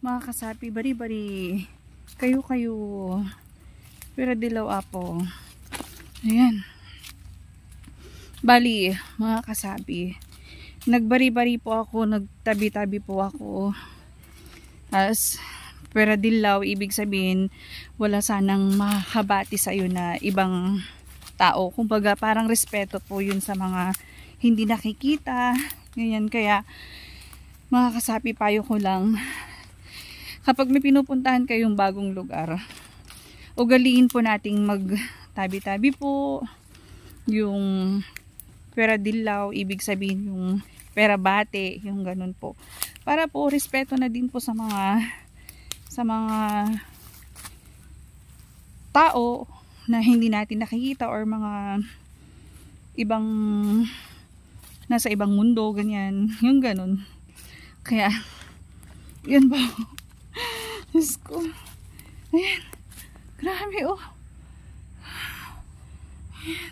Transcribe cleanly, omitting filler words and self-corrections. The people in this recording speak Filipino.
mga kasapi, bari-bari, kayo pero dilaw apo. Ayan, bali mga kasapi, nagbari-bari po ako, nagtabi-tabi po ako. As pero dilaw, ibig sabihin wala sanang makakabati sa'yo na ibang tao. Kumbaga parang respeto po yun sa mga hindi nakikita, ganyan. Kaya mga kasapi, payo ko lang, kapag may pinupuntahan kayong bagong lugar, ugaliin po nating magtabi-tabi po. Yung pera dilaw, ibig sabihin yung pera bate, yung ganun po. Para po respeto na din po sa mga tao na hindi natin nakikita or mga ibang nasa ibang mundo, ganyan, yung ganun. Kaya yun po. Diyos ko, ayan, grabe oh. Ayan.